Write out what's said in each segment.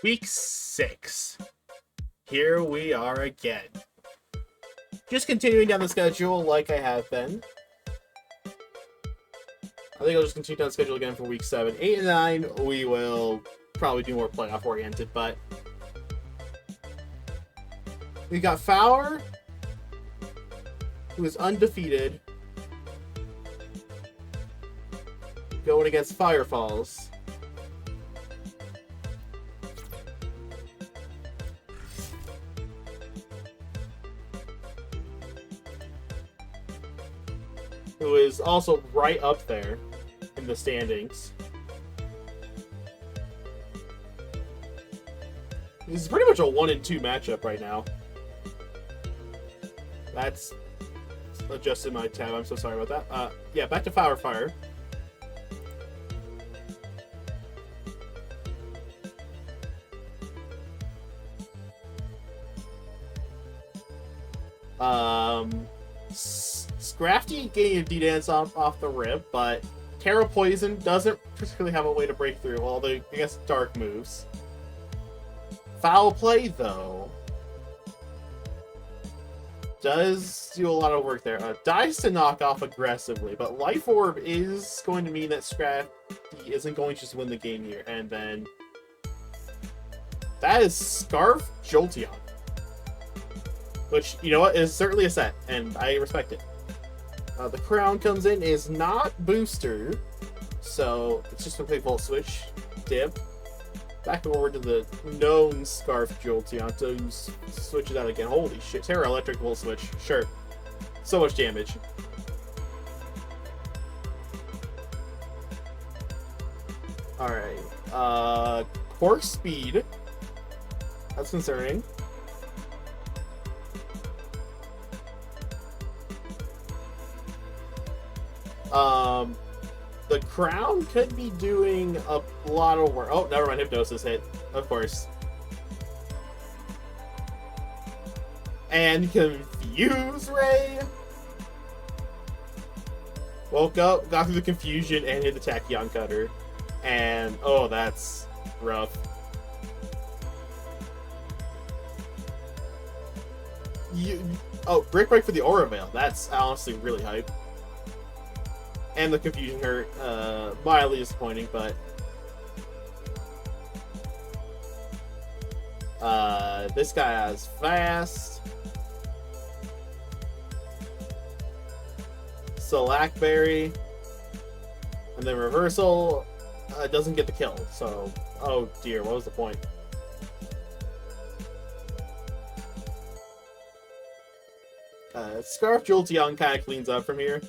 Week 6. Here we are again. Just continuing down the schedule like I have been. I think I'll just continue down the schedule again for week 7. 8 and 9, we will probably do more playoff oriented, but we got Fowler, who is undefeated, going against Firefalls. Who is also right up there in the standings. This is pretty much a 1-2 matchup right now. That's adjusted my tab. I'm so sorry about that. Yeah, back to Fire. Scrafty getting a D-Dance off the rip, but Terra Poison doesn't particularly have a way to break through, although I guess Dark moves. Foul Play, though, does do a lot of work there. Dies to knock off aggressively, but Life Orb is going to mean that Scrafty isn't going to just win the game here. And then that is Scarf Jolteon, which, you know what, is certainly a set, and I respect it. The Crown comes in, is not Booster, so it's just going to play Volt Switch, Dip. Back over to the known Scarf Jolteon to switch it out again. Holy shit, Terra Electric Volt Switch, sure. So much damage. Alright, Quark Speed. That's concerning. The Crown could be doing a lot of work. Oh, never mind. Hypnosis hit, of course. And Confuse Ray. Woke up, got through the confusion, and hit the Tachyon Cutter. And, oh, that's rough. Brick Break for the Aura Veil. That's honestly really hype. And the confusion hurt, mildly disappointing, but this guy is fast. Slackberry, and then reversal doesn't get the kill. So, oh dear, what was the point? Scarf Jolteon kind of cleans up from here.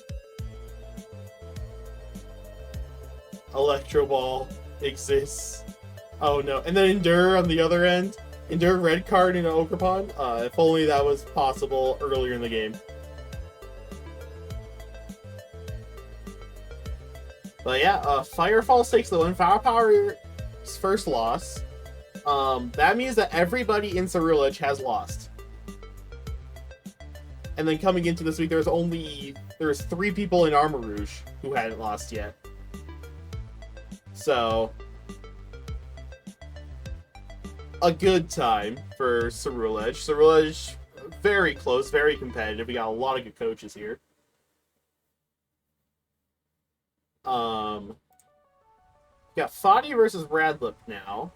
Electro Ball exists. Oh no. And then Endure on the other end. Endure red card in an Ogerpon. If only that was possible earlier in the game. But yeah, Firefall takes the win. Firepower's first loss. That means that everybody in Ceruledge has lost. And then coming into this week, there's 3 people in Armor Rouge who hadn't lost yet. So, a good time for Ceruledge. Ceruledge, very close, very competitive. We got a lot of good coaches here. We got Fadi versus Radlip now.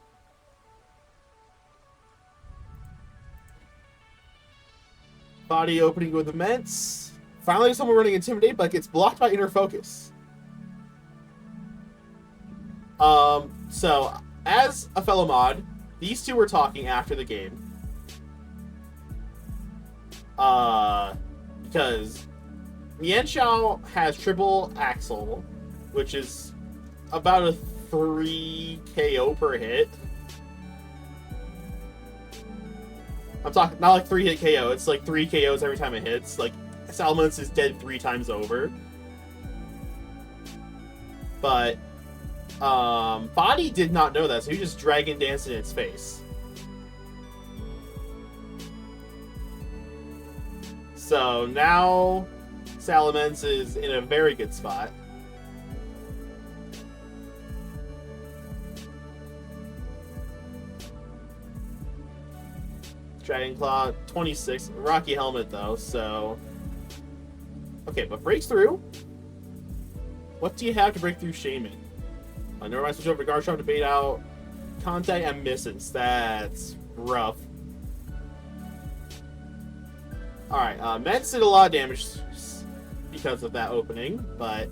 Fadi opening with Immense. Finally, someone running Intimidate, but gets blocked by Inner Focus. So, as a fellow mod, these two were talking after the game. Because Mienshao has triple Axle, which is about a 3 KO per hit. I'm talking, not like 3 hit KO, it's like 3 KOs every time it hits. Like, Salamence is dead 3 times over. But Body did not know that, so he just Dragon Danced in its face. So now Salamence is in a very good spot. Dragon Claw, 26. Rocky Helmet, though, so... Okay, but breaks through. What do you have to break through Shaman? Never mind, switch over to Guard Shot to bait out contact and misses. That's rough. Alright, Mets did a lot of damage because of that opening, but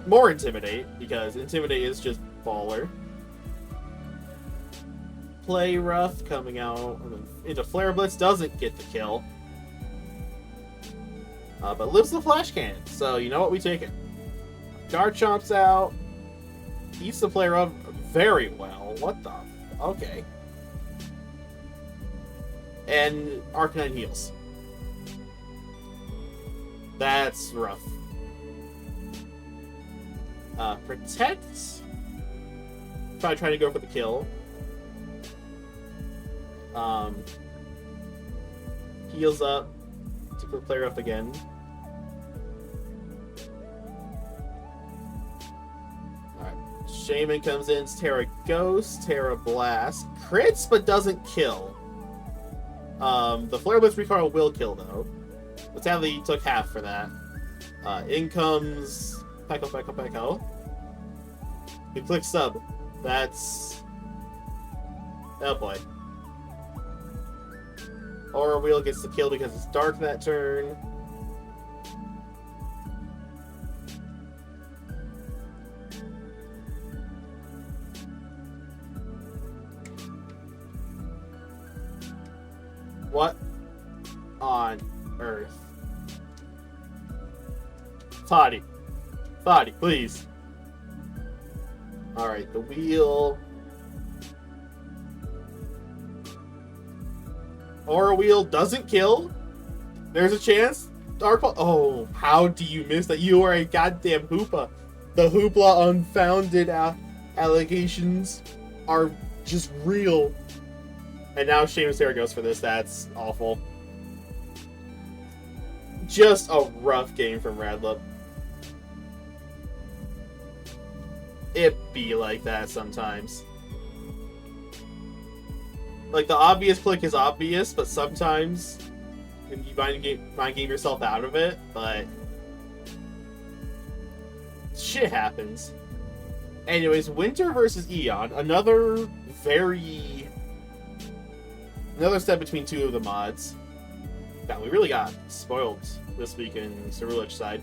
more Intimidate, because Intimidate is just baller. Play Rough coming out into Flare Blitz, doesn't get the kill. But lives the Flash Cannon, so you know what, we take it. Guard Chomps out. Eats the Play Rough very well. What the? Okay. And Arcanine heals. That's rough. Protect. Probably trying to go for the kill. Heals up. To put player up again. Alright. Shaman comes in. Terra Ghost. Terra Blast. Crits, but doesn't kill. The Flare Blitz recoil will kill, though. But sadly, he took half for that. In comes Peko. He clicks sub. That's... Oh boy. Aura Wheel gets the kill because it's dark that turn. What on earth? Toddy, please. Alright, the wheel. Aura Wheel doesn't kill. There's a chance. Dark Ball. Oh, how do you miss that? You are a goddamn Hoopa. The Hoopla-Unfounded allegations are just real. And now Seamus Terra goes for this. That's awful. Just a rough game from Radlip. It be like that sometimes. Like, the obvious click is obvious, but sometimes you mind game yourself out of it, but shit happens. Anyways, Winter versus Eon. Another step between two of the mods. God, we really got spoiled this week in Ceruledge side.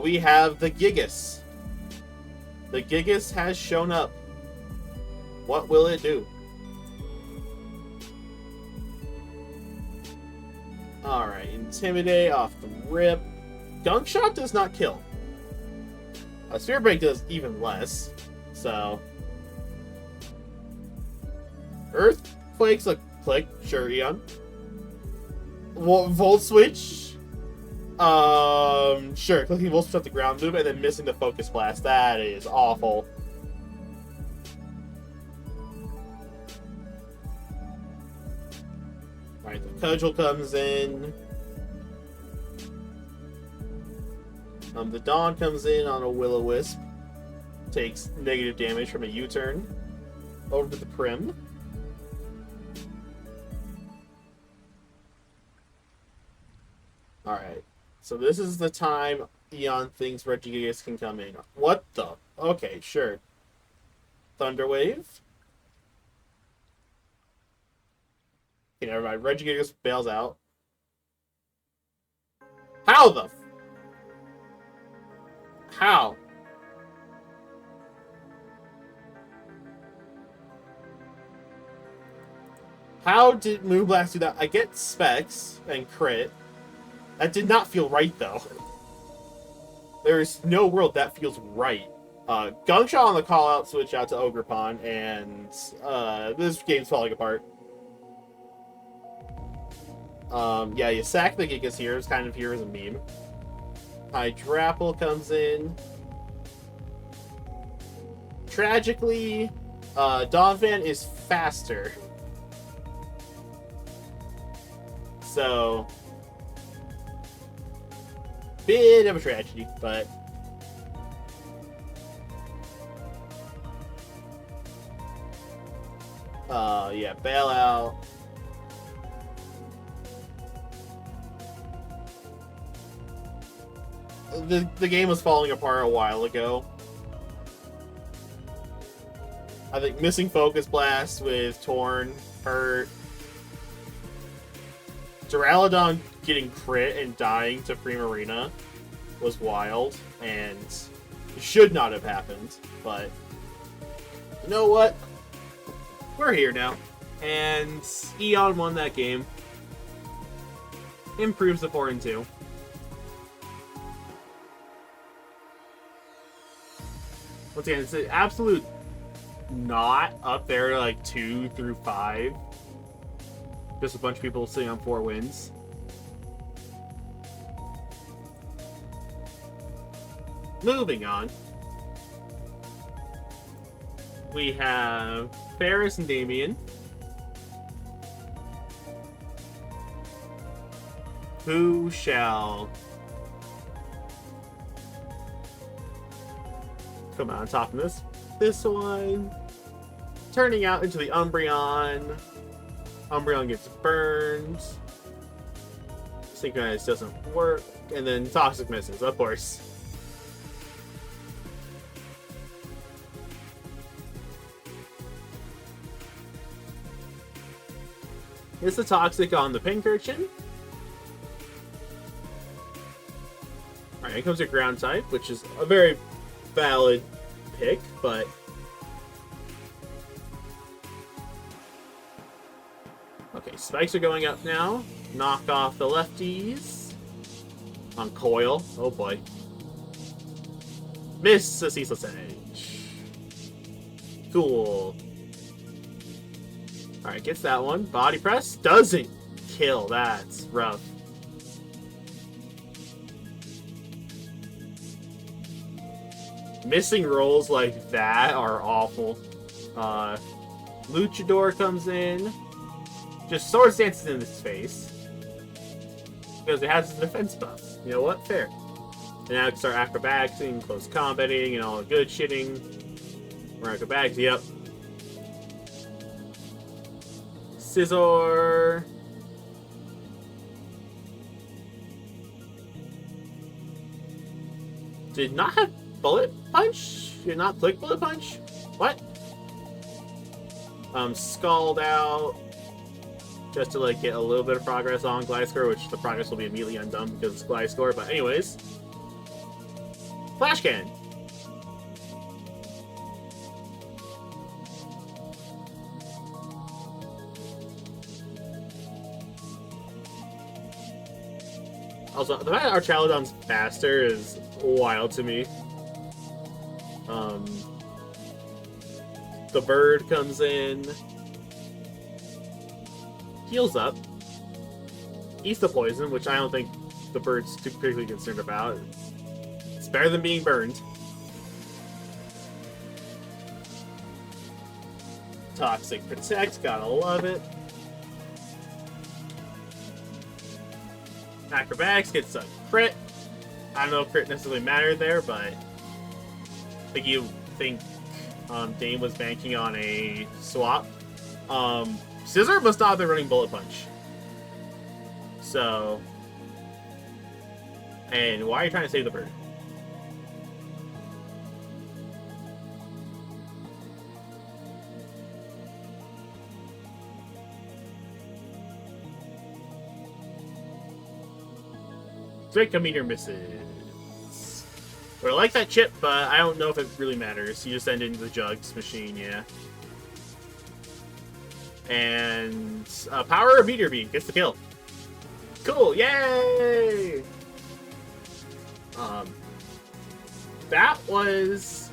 We have the Gigas. The Gigas has shown up. What will it do? Alright, Intimidate off the rip. Gunk Shot does not kill. Sphere Break does even less. So. Earthquake's a click. Sure, Eon. Volt Switch. Sure. Clicking Volt Switch off the ground move and then missing the Focus Blast. That is awful. Alright, the Cudgel comes in. The Dawn comes in on a Will-O-Wisp. Takes negative damage from a U-turn. Over to the Prim. Alright. So this is the time Eon thinks Regigigas can come in. What the? Okay, sure. Thunderwave. Okay, never mind. Regigigas bails out. How the? How? How did Moonblast do that? I get Specs and crit. That did not feel right, though. There's no world that feels right. Gunk Shot on the call-out, switch out to Ogerpon, and this game's falling apart. Yeah, you sack the Gigas here. It's kind of here as a meme. Hydrapple comes in. Tragically, Donphan is faster. So, bit of a tragedy, but Yeah, bailout. The game was falling apart a while ago. I think missing Focus Blast with Torn hurt. Duraludon getting crit and dying to Primarina was wild, and it should not have happened, but you know what? We're here now. And Eon won that game. Improves the 4-2. Once again, it's an absolute not up there like 2 through 5. Just a bunch of people sitting on 4 wins. Moving on. We have Ferris and Damien. Who shall come out on top of this? This one. Turning out into the Umbreon. Umbreon gets burned. Synchronize doesn't work. And then Toxic misses, of course. It's the Toxic on the Pincurchin. Alright, here comes your Ground type, which is a very valid pick, but okay, spikes are going up now. Knock off the lefties. On Coil. Oh boy. Miss a Ceaseless Edge. Cool. Alright, gets that one. Body Press doesn't kill. That's rough. Missing rolls like that are awful. Luchador comes in. Just Swords Dances in his face. Because it has the defense buff. You know what? Fair. And now I can start acrobaticsing, close combating, and all the good shitting. Or acrobatics, yep. Scizor. Did not have Bullet Punch? Did not click Bullet Punch? What? Scald out. Just to like get a little bit of progress on Gliscor, which the progress will be immediately undone because it's Gliscor. But anyways. Flash Cannon. Also, the fact that our Chaladon's faster is wild to me. The bird comes in. Heals up. Eats the poison, which I don't think the bird's too particularly concerned about. It's better than being burned. Toxic Protect, gotta love it. Acrobatics gets a crit. I don't know if crit necessarily mattered there, but I think you think Dane was banking on a swap. Scizor must not have been running Bullet Punch. So, and why are you trying to save the bird? Drake Meteor misses. Well, I like that chip, but I don't know if it really matters. You just send it into the Jugs machine, yeah. And Power of Meteor Beam gets the kill. Cool, yay! That was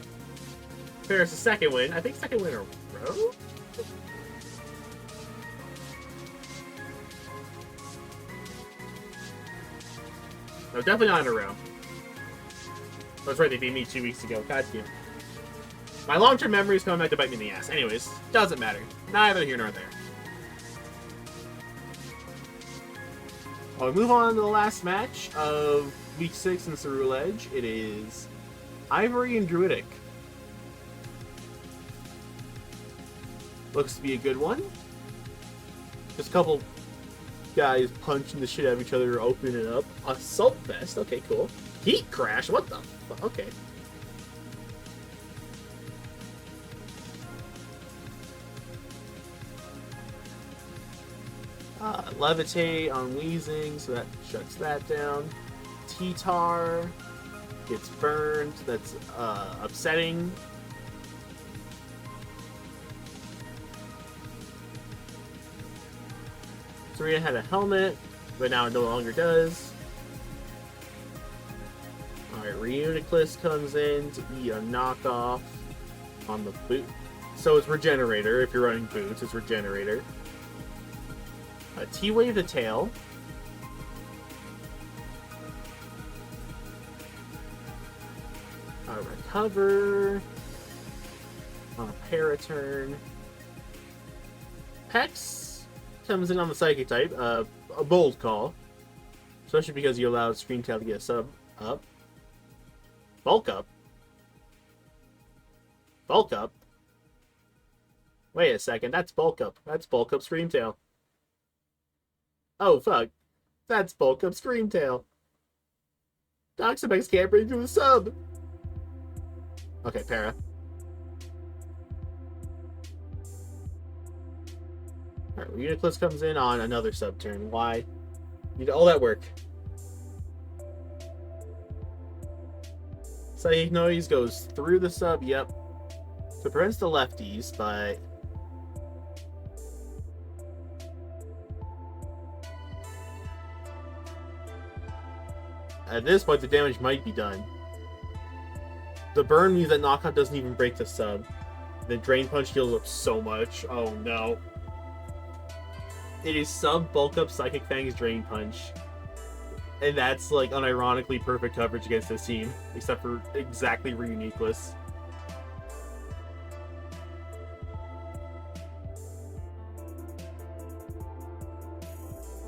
Ferris' second win. I think second win in a row? No, definitely not in a row. That's right, they beat me 2 weeks ago. God damn. My long-term memory is coming back to bite me in the ass. Anyways, doesn't matter. Neither here nor there. I'll move on to the last match of Week 6 in Cerule Edge. It is Ivory and Druidic. Looks to be a good one. Just a couple guys punching the shit out of each other, opening it up. Assault vest. Okay, cool. Heat crash. What the fuck? Okay. Levitate on wheezing, so that shuts that down. T-Tar gets burned. That's upsetting. Serena had a helmet, but now it no longer does. Alright, Reuniclus comes in to be a knockoff on the boot. So it's Regenerator. If you're running boots, it's Regenerator. T-Wave the tail. Recover. On a Paraturn. Hex comes in on the Psychic type. A bold call. Especially because you allowed Scream Tail to get a sub up. Bulk up. Bulk up. Wait a second, that's Bulk up. That's Bulk up Scream Tail. Oh, fuck. That's Bulk Up Screamtail. Doxapex can't bring through the sub. Okay, Para. Alright, Reuniclus comes in on another sub turn. Why? You did all that work. Psychic Noise goes through the sub, yep. So it prevents the lefties, but... at this point, the damage might be done. The burn means that knockout doesn't even break the sub. The Drain Punch heals up so much. Oh no. It is sub bulk up Psychic Fang's Drain Punch. And that's like unironically perfect coverage against this team. Except for exactly Reuniclus.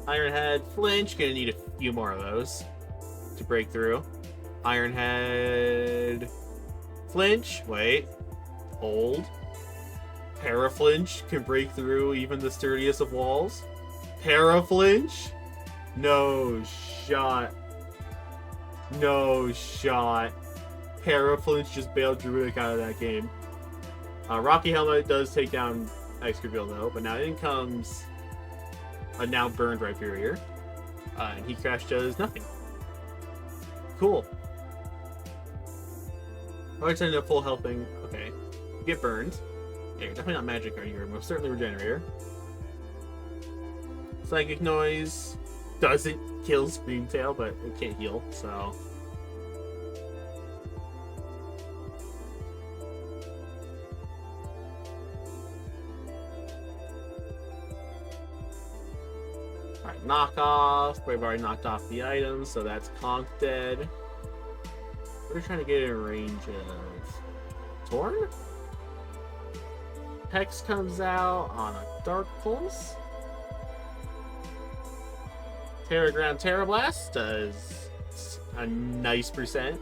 Ironhead, Flinch, gonna need a few more of those to break through. Ironhead, Flinch, wait, hold. Paraflinch can break through even the sturdiest of walls. Paraflinch? No shot. No shot. Paraflinch just bailed Druidic out of that game. Rocky Helmet does take down Excaville though, but now in comes a now burned Rhyperior. And Heat Crash does nothing. Cool. I turn into full helping. Okay. You get burned. Yeah, you're definitely not Magic Guard. You're most certainly Regenerator. Psychic Noise doesn't kill Screamtail, but it can't heal, so... Alright, knockoff. We've already knocked off the items, so that's Conk dead. We're trying to get in range of... Torn? Hex comes out on a Dark Pulse. Terra Ground Terra Blast does a nice percent.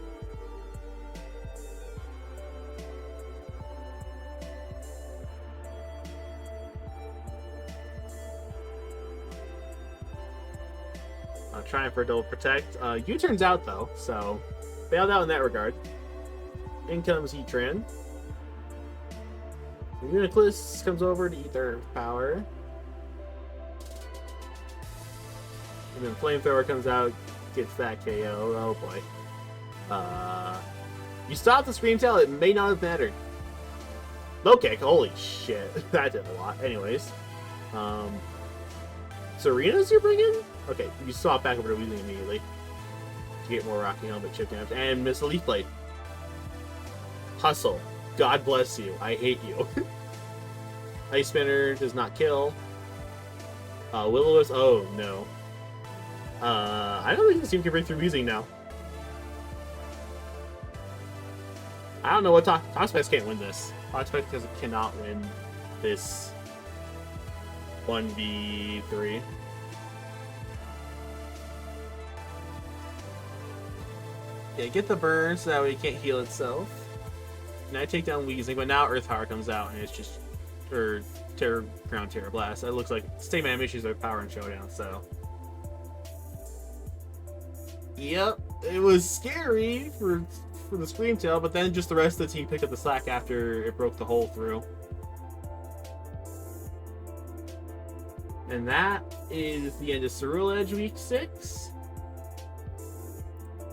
Trying for a double protect. U-turns out though, so bailed out in that regard. In comes Heatran. Reuniclus comes over to eat their power. And then Flamethrower comes out, gets that KO. Oh boy. You stop the Screamtail, it may not have mattered. Low kick, holy shit. That did a lot. Anyways. Serena's you're bringing? Okay, you swap back over to Weezing immediately. To get more Rocky Helmet chip damage. And miss a Leaf Blade. Hustle. God bless you. I hate you. Ice Spinner does not kill. Will-O-Wisp. Oh, no. I don't think this team can break through Weezing now. I don't know what Toxapex can't win this. Toxapex cannot win this 1v3. Yeah, get the burn so that way it can't heal itself. And I take down Weezing, but now Earth Power comes out and it's just... Or Ground Terror Blast. That looks like same animations as Power and Showdown, so. Yep, it was scary for the Scream Tail, but then just the rest of the team picked up the slack after it broke the hole through. And that is the end of Cerule Edge Week 6.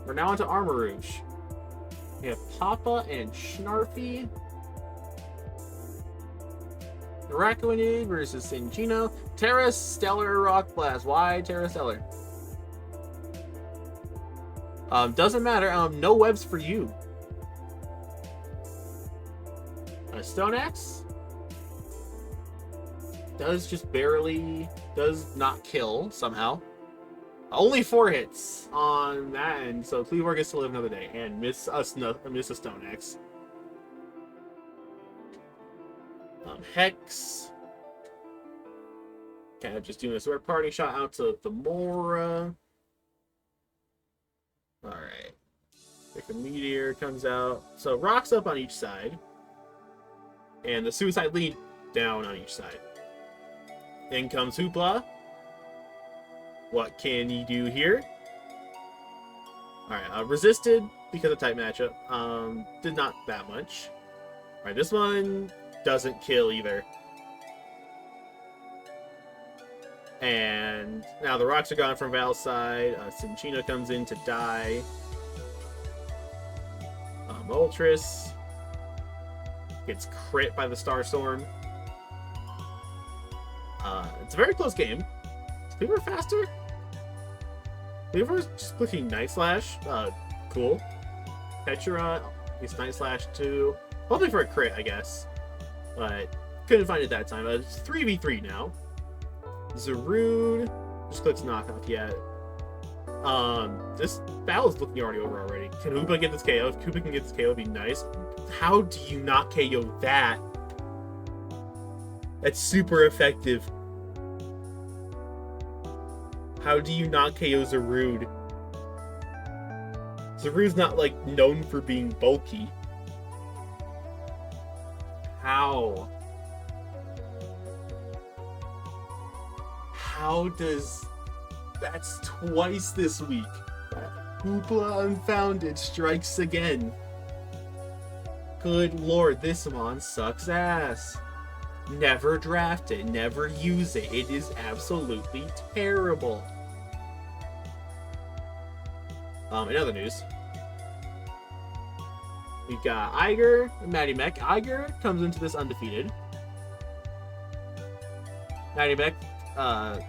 We're now on to Armor Rouge. We have Papa and Snarfy. Araquanid versus Singino. Terra Stellar Rock Blast. Why Terra Stellar? Doesn't matter. No webs for you. Stone Axe does just barely, does not kill somehow. Only 4 hits on that end, so Cleavor gets to live another day and miss a Stone Axe. Hex. Kind of just doing a sword party shot out to the Mora. Alright. Like the Meteor comes out. So rocks up on each side. And the Suicide Lead down on each side. In comes Hoopla. What can he do here? Alright, resisted because of type matchup. Did not that much. Alright, this one doesn't kill either. And now the rocks are gone from Val's side. Cinchino comes in to die. Moltres gets crit by the Starstorm. It's a very close game. Is Cleaver faster? Cleaver's just clicking Night Slash. Cool. Petra gets Night Slash too. Hoping for a crit, I guess. But couldn't find it that time. It's 3v3 now. Zarude just clicks knockoff yet. This battle's looking already over already. Can Hoopa get this KO? If Hoopa can get this KO, it'd be nice. How do you not KO that? That's super effective. How do you not KO Zarude? Zarude's not, like, known for being bulky. How? How does... That's twice this week. Hoopla-Unfounded strikes again. Good lord, this mon sucks ass. Never draft it, never use it. It is absolutely terrible. In other news, we've got Iger and Matty Mech. Iger comes into this undefeated. Matty Mech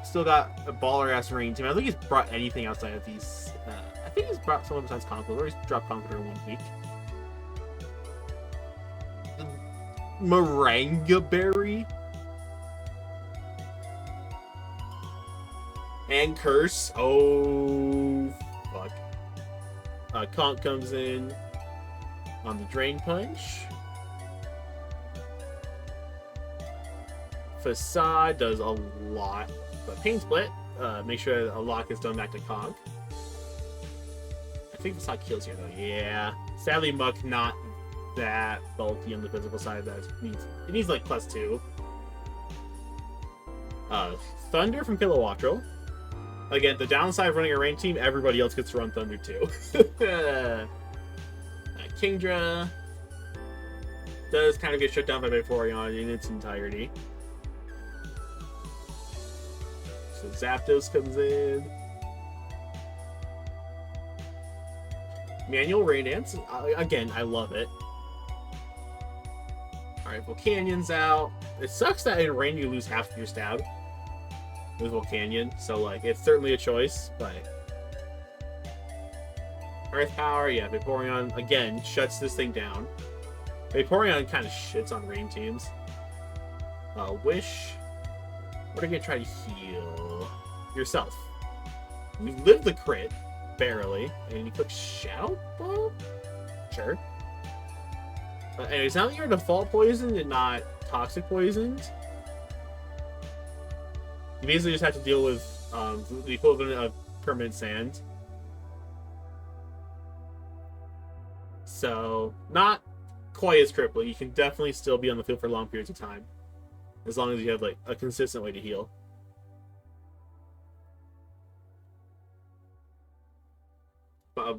still got a baller-ass rain team. I don't think he's brought anything outside of these. I think he's brought someone besides Conqueror, or he's dropped Conqueror 1 week. Morangaberry and Curse. Oh, fuck. Conk comes in on the Drain Punch. Facade does a lot, but Pain Split, make sure a lock is done back to Conk. I think Facade kills here though. Yeah, sadly Muck not that bulky on the physical side. That it needs like +2. Thunder from Kilowattrel. Again, the downside of running a rain team, everybody else gets to run Thunder too. Kingdra does kind of get shut down by Vaporeon in its entirety. So Zapdos comes in. Manual Rain Dance. Again, I love it. Alright, Volcanyon's out. It sucks that in rain you lose half of your stab with Volcanyon, so like it's certainly a choice, but Earth Power, yeah, Vaporeon again shuts this thing down. Vaporeon kind of shits on rain teams. Wish. What are you gonna try to heal? Yourself. You lived the crit, barely, and you click Shadow Ball? Sure. Anyways, now that you're default poisoned and not toxic poisoned, you basically just have to deal with the equivalent of permanent sand. So, not quite as crippling. You can definitely still be on the field for long periods of time. as long as you have like a consistent way to heal.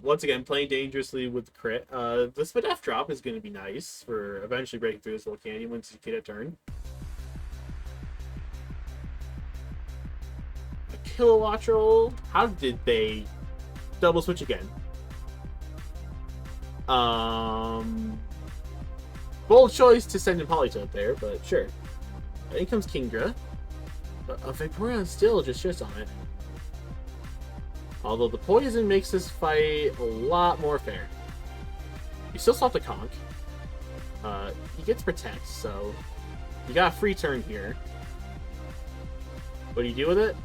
Once again, playing dangerously with the crit. The Spadef drop is going to be nice for eventually breaking through this little canyon once you get a turn. A Kilowatt roll. How did they double switch again? Bold choice to send in Politoed there, but sure. In comes Kingdra. But a Vaporeon still just shits on it. Although the poison makes this fight a lot more fair. You still stop the conk. He gets protect, so you got a free turn here. What do you do with it?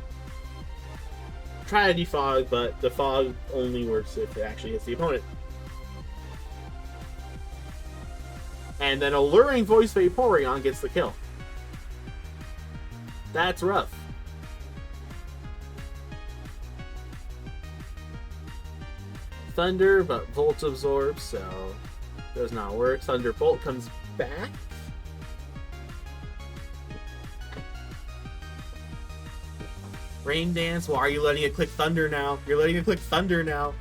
Try to defog, but the fog only works if it actually hits the opponent. And then Alluring Voice Vaporeon gets the kill. That's rough. Thunder, but Volt absorbs, so does not work. Thunderbolt comes back. Rain Dance, why are you letting it click Thunder now? You're letting it click Thunder now.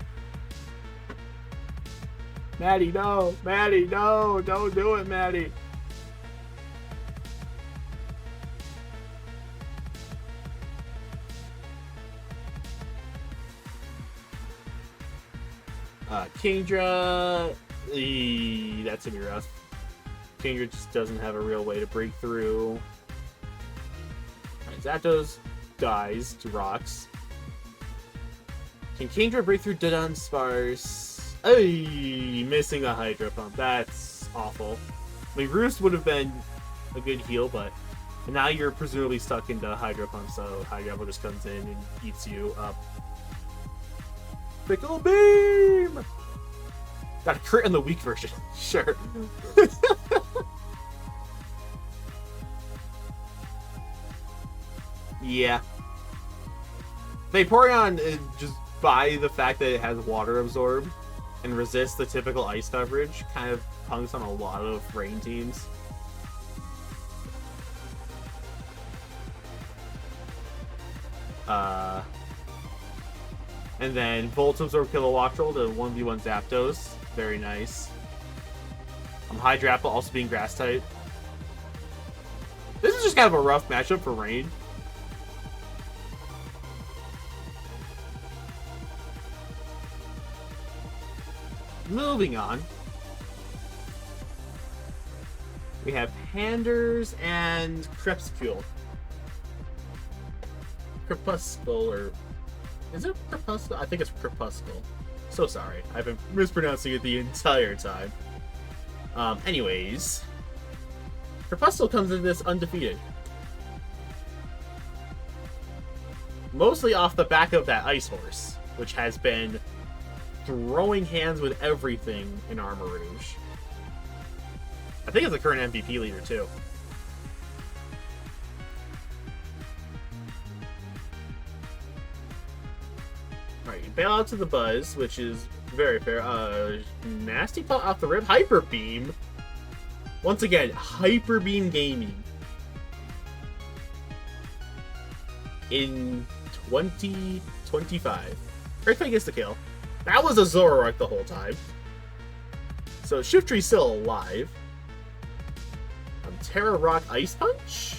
Maddie, no! Maddie, no! Don't do it, Maddie! Kingdra, that's gonna be rough. Kingdra just doesn't have a real way to break through. Alright, Zapdos dies to rocks. Can Kingdra break through Dunsparce? Hey, missing a Hydro Pump. That's awful. I mean, Roost would have been a good heal, but now you're presumably stuck into Hydro Pump, so Hydro Pump just comes in and eats you up. Pickle Beam! Got a crit in the weak version. Sure. Yeah. Vaporeon, just by the fact that it has water absorbed and resists the typical ice coverage, kind of punks on a lot of rain teams. And then Volt Absorb Kilowatt Roll to 1v1 Zapdos. Very nice. Hydra Apple also being Grass type. This is just kind of a rough matchup for Rain. Moving on. We have Panders and Crepuscule. Crepuscule, or... Is it Crepuscule? I think it's Crepuscule. So sorry. I've been mispronouncing it the entire time. Anyways. Crepuscule comes into this undefeated. Mostly off the back of that Ice Horse, which has been throwing hands with everything in Armor Rouge. I think it's the current MVP leader, too. Alright, you bail out to the Buzz, which is very fair. Nasty Paw off the rip. Hyper Beam. Once again, Hyper Beam Gaming. In 2025. Earthquake gets the kill. That was a Zoroark the whole time. So Shiftree still alive. Terra Rock Ice Punch.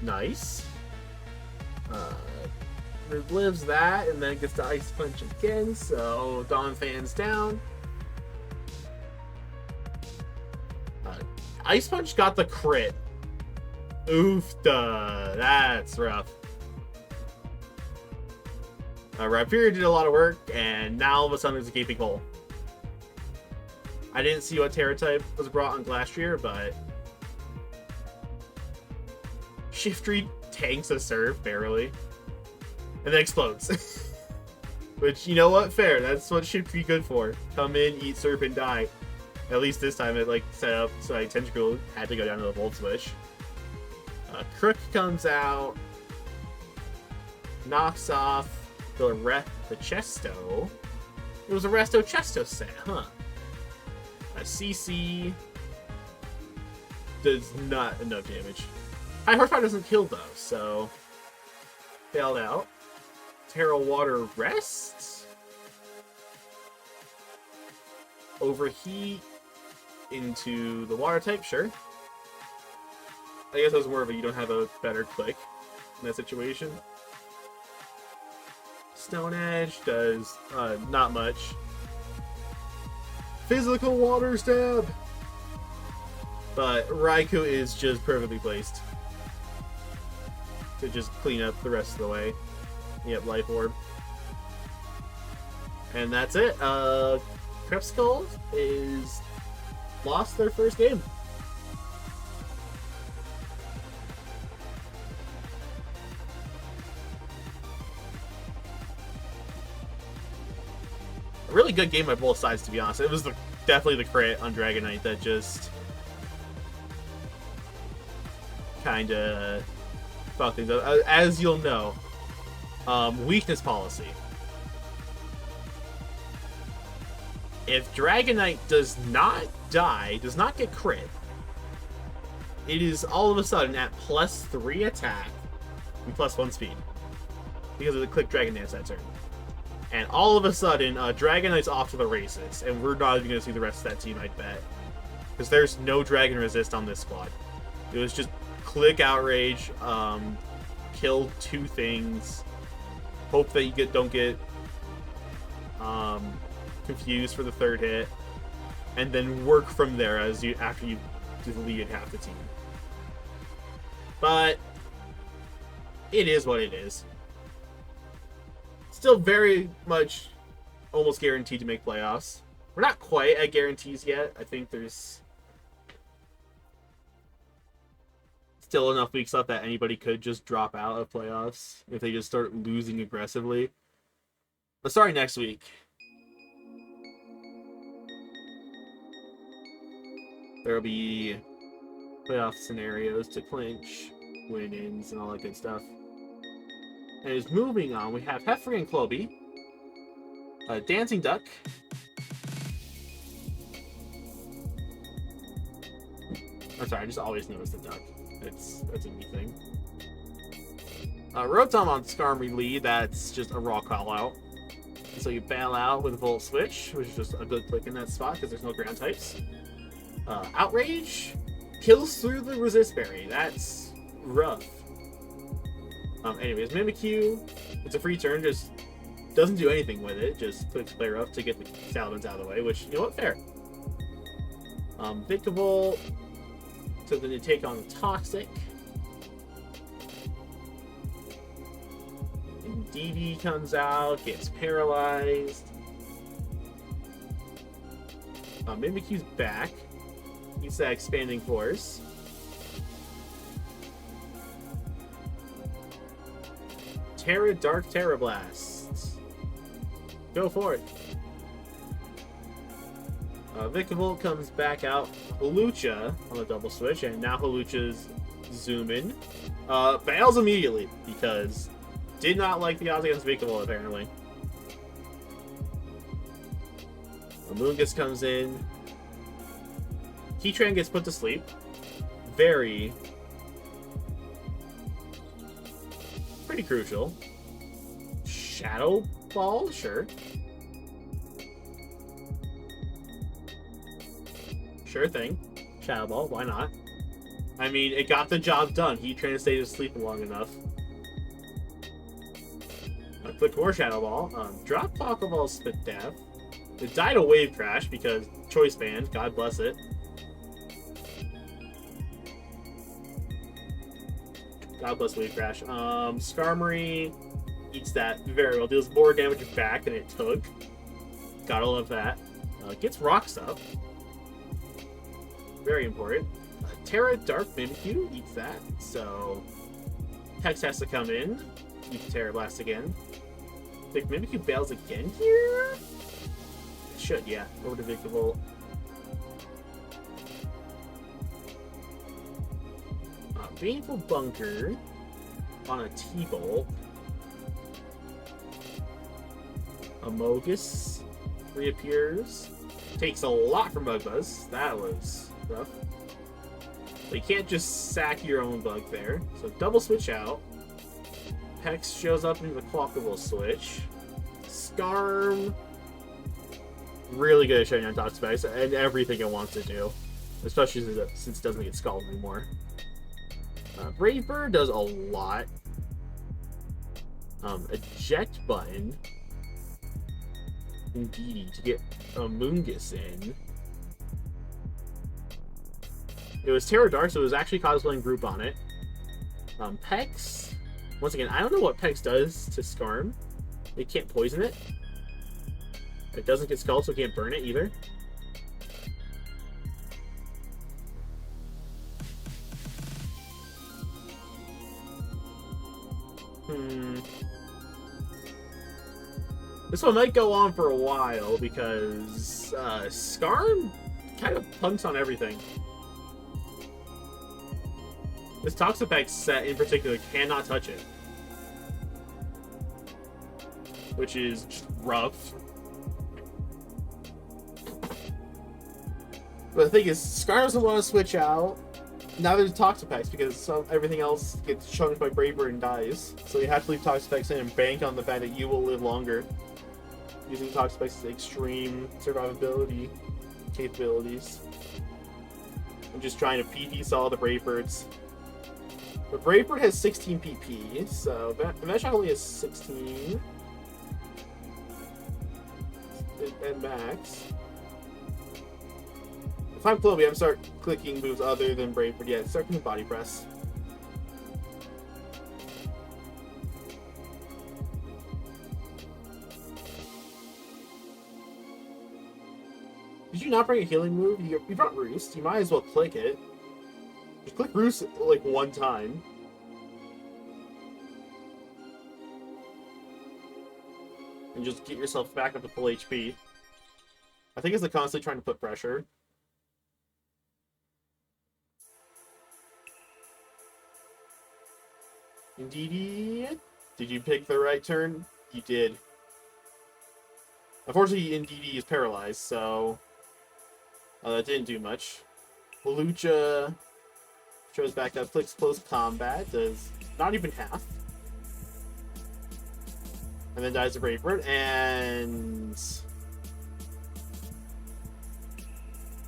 Nice. Lives that and then gets to Ice Punch again. So Dawn fans down. Ice Punch got the crit. Oofda. That's rough. Rhyperior did a lot of work, and now all of a sudden there's a gaping hole. I didn't see what Terra type was brought on Glastrier, but Shiftry tanks a serve barely, and then explodes. Which, you know what? Fair. That's what Shiftry good for. Come in, eat serve, and die. At least this time it set up so Tentacle had to go down to the Volt Switch. Crook comes out, knocks off the Chesto. It was a Resto Chesto set, huh? A CC does not enough damage. High horsepower doesn't kill though, so failed out. Terra Water rests. Overheat into the water type, sure. I guess that was more of a you don't have a better click in that situation. Stone Edge does not much. Physical Water Stab! But Raikou is just perfectly placed to just clean up the rest of the way. Yep, Life Orb. And that's it. Crepskull is lost their first game. A really good game by both sides, to be honest. It was definitely the crit on Dragonite that just kind of fucked things up. As you'll know, weakness policy. If Dragonite does not die, does not get crit, it is all of a sudden at +3 attack and +1 speed. Because of the Click Dragon Dance that turn. And all of a sudden, Dragonite's off to the races, and we're not even going to see the rest of that team, I bet. Because there's no Dragon Resist on this squad. It was just Click Outrage, kill 2 things, hope that you don't get confused for the 3rd hit, and then work from there after you deleted half the team. But it is what it is. Still very much almost guaranteed to make playoffs. We're not quite at guarantees yet. I think there's still enough weeks left that anybody could just drop out of playoffs if they just start losing aggressively. But starting next week, there'll be playoff scenarios to clinch, win-ins, and all that good stuff. And just moving on, we have Heffrey and Cloby, Dancing Duck, I'm sorry, I just always noticed the duck. That's a neat thing. Rotom on Skarmory lead, that's just a raw call out. So you bail out with Volt Switch, which is just a good click in that spot because there's no ground types. Outrage kills through the Resist Berry. That's rough. Anyways, Mimikyu, it's a free turn, just doesn't do anything with it, just clicks Flare Up to get the Salamence out of the way, which, you know what, fair. Vikavolt, so then you take on the Toxic. And DD comes out, gets paralyzed. Mimikyu's back. He's that Expanding Force. Dark Terra Blast. Go for it. Vikavolt comes back out. Hawlucha on the double switch, and now Hawlucha's zooming. Bails immediately because did not like the odds against Vikavolt apparently. Amoonguss comes in. Heatran gets put to sleep. Pretty crucial. Shadow Ball, sure. Sure thing. Shadow Ball, why not? I mean, it got the job done. Heatran stayed asleep long enough. Click more Shadow Ball. Drop Pokeball Spit Dab. It died a Wave Crash because Choice Band, God bless it. God bless Wave Crash. Skarmory eats that very well. Deals more damage back than it took. Gotta love that. Gets Rocks up. Very important. Terra Dark Mimikyu eats that. So Hex has to come in. Eat Terra Blast again. I think Mimikyu bails again here? It should, yeah. Over to Vikavolt. Baneful Bunker on a T-Bolt. Amogus reappears. Takes a lot from Bug Buzz. That was rough. But you can't just sack your own bugbear. So double switch out. Hex shows up in the clockable switch. Scarm. Really good at shutting down Toxapex and everything it wants to do. Especially since it doesn't get scalded anymore. Brave does a lot. Eject button. Indeed, to get a Moongus in. It was Terror Dark, so it was actually cosplaying group on it. Pex. Once again, I don't know what Pex does to Scarm. It can't poison it. It doesn't get scalded, so it can't burn it either. This one might go on for a while because Scarm kind of punks on everything. This Toxapex set in particular cannot touch it, which is just rough. But the thing is, Scar doesn't want to switch out. Now there's Toxapex because everything else gets chunked by Braver and dies. So you have to leave Toxapex in and bank on the fact that you will live longer. Using Toxapex's extreme survivability capabilities. I'm just trying to PP all the Brave Birds. But Brave Bird has 16 PP, so Vashon only has 16. And max. If I'm Clovey, I'm start clicking moves other than Brave Bird. Yeah, start clicking Body Press. Did you not bring a healing move? You brought Roost. You might as well click it. Just click Roost like one time. And just get yourself back up to full HP. I think it's constantly trying to put pressure. Indeedy, did you pick the right turn? You did. Unfortunately, Indeedy is paralyzed, so that didn't do much. Lucha shows back up, clicks close combat, does not even half. And then dies a Brave Bird, and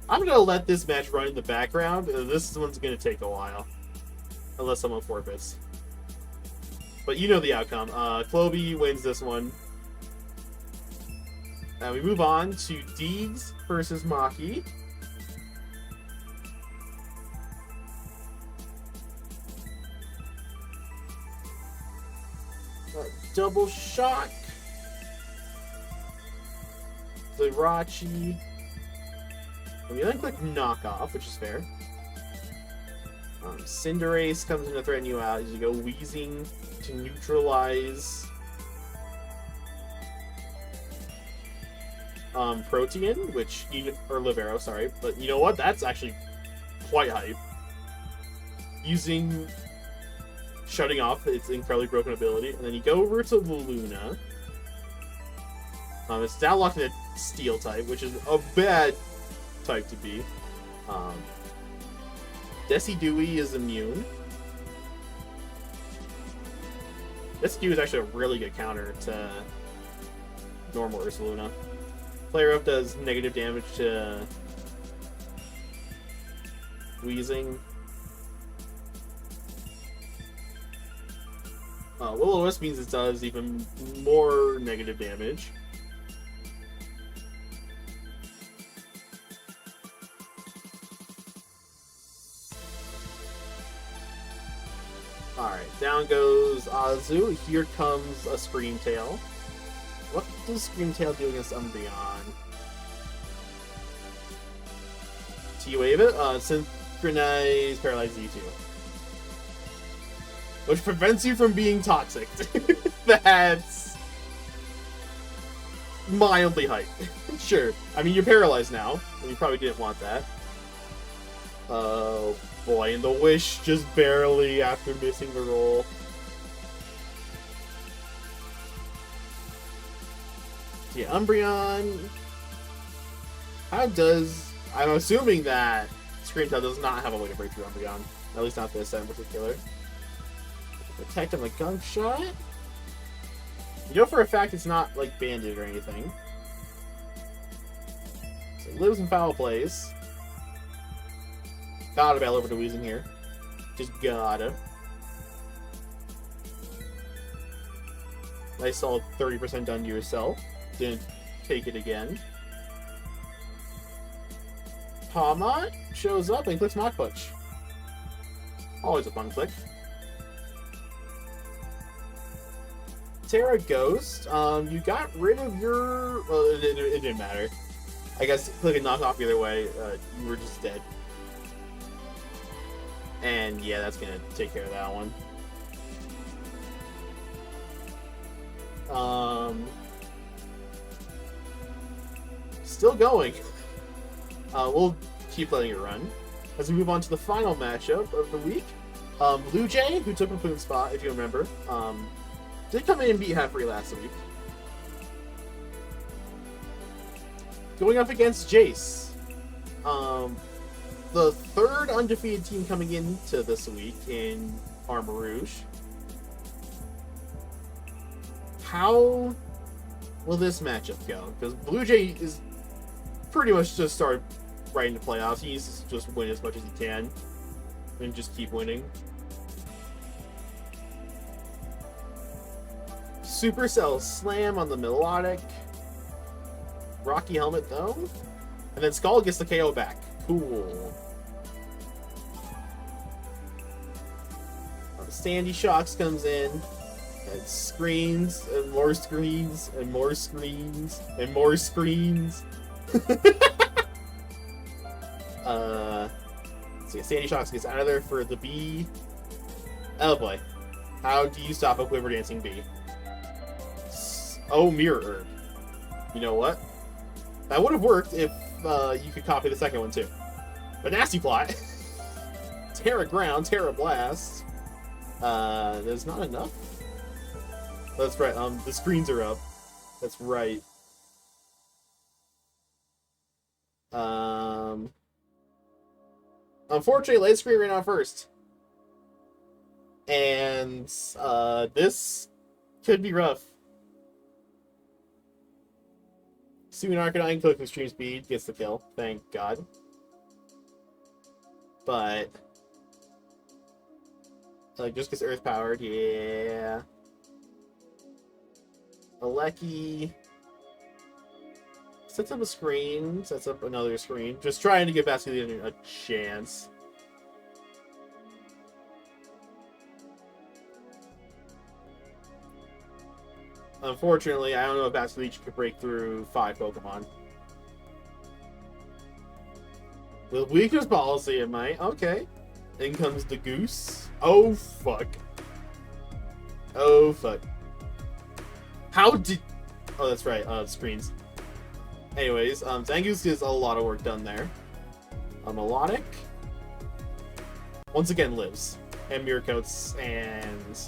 I'm gonna let this match run in the background. This one's gonna take a while. Unless someone forfeits. But you know the outcome. Clovey wins this one. We move on to Deeds versus Maki. Double Shock. Zerachi. And we then click Knockoff, which is fair. Cinderace comes in to threaten you out as you go Wheezing to neutralize Protean, or Livero, sorry. But you know what? That's actually quite hype. Using Shutting Off its incredibly broken ability, and then you go over to Luna. It's now locked in a Steel type, which is a bad type to be. Decidueye is immune. Decidueye is actually a really good counter to normal Ursaluna. Flare Up does negative damage to Wheezing. Will-O-Wisp means it does even more negative damage. Alright, down goes Azu. Here comes a Screamtail. What does Screamtail do against Umbreon? T-Wave it? Synchronize Paralyze Z2. Which prevents you from being toxic. That's mildly hype. Sure. I mean, you're paralyzed now. And you probably didn't want that. Oh boy, and the Wish just barely after missing the roll. Yeah, Umbreon. How does... I'm assuming that Screamtail does not have a way to break through Umbreon. At least not this set in particular. Protect him like Gunshot. You know for a fact it's not like banded or anything. So it lives in foul plays. Gotta battle over to Weezing here. Just gotta. Nice solid 30% done to yourself. Didn't take it again. Pawmot shows up and clicks Mach Punch. Always a fun click. Terra Ghost, you got rid of your... Well, it didn't matter. I guess clicking knock off either way, you were just dead. And yeah, that's gonna take care of that one. Still going. We'll keep letting it run. As we move on to the final matchup of the week. Blue Jay, who took a Poon spot, if you remember, did come in and beat Halfree last week. Going up against Jace. The third undefeated team coming into this week in Armor Rouge. How will this matchup go? Because Blue Jay is pretty much just started right into playoffs. He needs to just win as much as he can and just keep winning. Supercell Slam on the Melodic. Rocky Helmet though. And then Skull gets the KO back. Cool. Sandy Shocks comes in. And screens, and more screens, and more screens, and more screens. So yeah, Sandy Shocks gets out of there for the bee. Oh boy. How do you stop a Quiver Dancing bee? Oh, Mirror Herb. You know what? That would have worked if you could copy the second one too. But Nasty Plot. Terra Ground, Terra Blast. There's not enough? That's right, the screens are up. That's right. Unfortunately, Light Screen ran out first. And, this could be rough. Assuming Arcanine clicking Extreme Speed gets the kill, thank God. But, just gets Earth Powered, yeah. Aleki sets up a screen, sets up another screen, just trying to give Basculegion a chance. Unfortunately, I don't know if Basculegion could break through 5 Pokemon. With weakness policy, it might. Okay. In comes the Goose. Oh, fuck. Oh, fuck. How did... Oh, that's right. Screens. Anyways, Zangoose gets a lot of work done there. Melodic. Once again lives. And Mirror Coats and...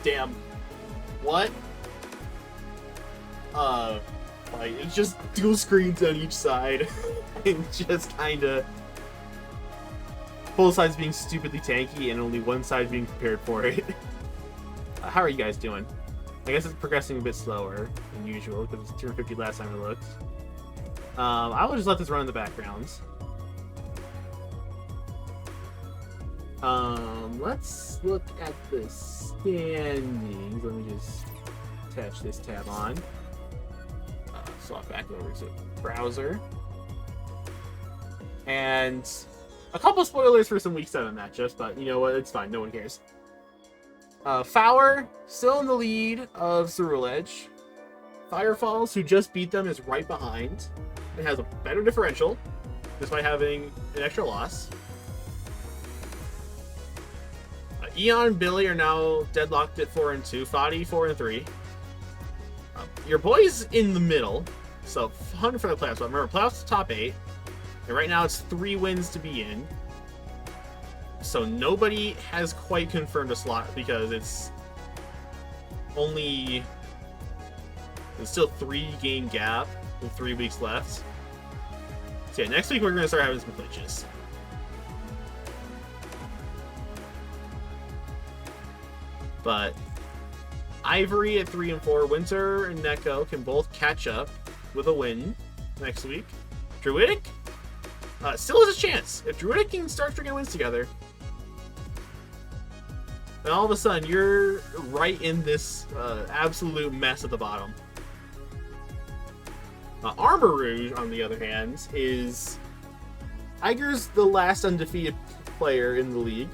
Damn. What? Like, it's just dual screens on each side. And just kinda... Both sides being stupidly tanky and only one side being prepared for it. How are you guys doing? I guess it's progressing a bit slower than usual, because it's 250 last time I looked. I will just let this run in the background. Let's look at the standings. Let me just attach this tab on. Swap back over to browser. And a couple spoilers for some Week 7 matchups, but you know what? It's fine. No one cares. Fower, still in the lead of Ceruledge. Firefalls, who just beat them, is right behind. It has a better differential, despite having an extra loss. Eon and Billy are now deadlocked at 4 and 2. Fadi 4 and 3. Your boy's in the middle, so hunting for the playoffs. But remember, playoffs top 8. And right now it's 3 wins to be in. So nobody has quite confirmed a slot because it's still 3-game gap with 3 weeks left. So yeah, next week we're going to start having some glitches. But Ivory at 3 and 4, Winter and Neko can both catch up with a win next week. Druidic still has a chance. If Druidic can start stringing wins together, then all of a sudden you're right in this absolute mess at the bottom. Armor Rouge, on the other hand, is Iger's the last undefeated player in the league.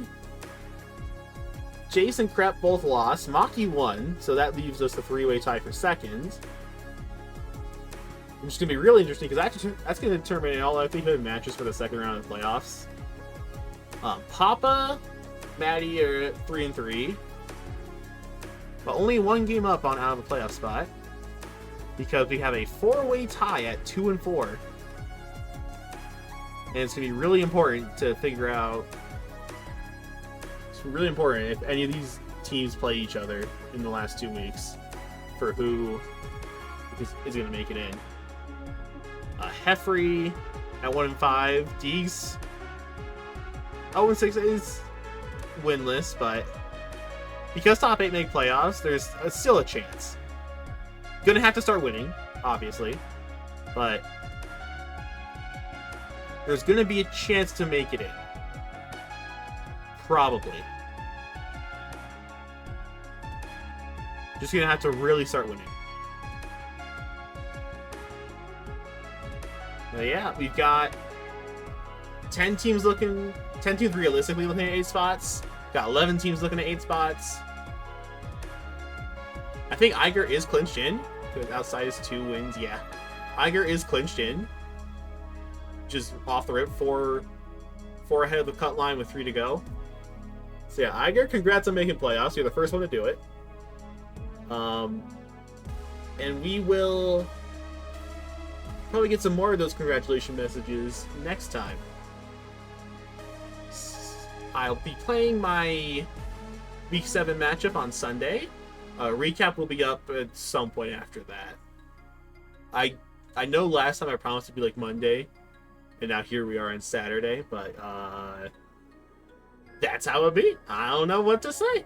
Jace and Crep both lost. Maki won, so that leaves us a 3-way tie for second. Which is going to be really interesting because that's going to determine all likelihood matches for the second round of the playoffs. Papa, Maddie are at 3 and 3, but only 1 game up on out of the playoff spot because we have a 4-way tie at 2 and 4, and it's going to be really important to figure out. It's really important if any of these teams play each other in the last 2 weeks for who is going to make it in. Heffrey at 1 and 5. Deeks 0 and 6 is winless, but because top 8 make playoffs, there's still a chance. Gonna have to start winning, obviously, but there's gonna be a chance to make it in. Probably. Just gonna have to really start winning. But yeah, we've got 10 teams realistically looking at 8 spots. Got 11 teams looking at 8 spots. I think Iger is clinched in, because outside is 2 wins, yeah. Iger is clinched in. Just off the rip, 4 ahead of the cut line with 3 to go. So yeah, Iger, congrats on making playoffs. You're the first one to do it. And we will probably get some more of those congratulation messages next time. I'll be playing my Week 7 matchup on Sunday. Recap will be up at some point after that. I know last time I promised to be like Monday, and now here we are on Saturday, but that's how it be. I don't know what to say.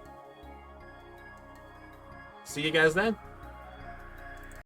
See you guys then.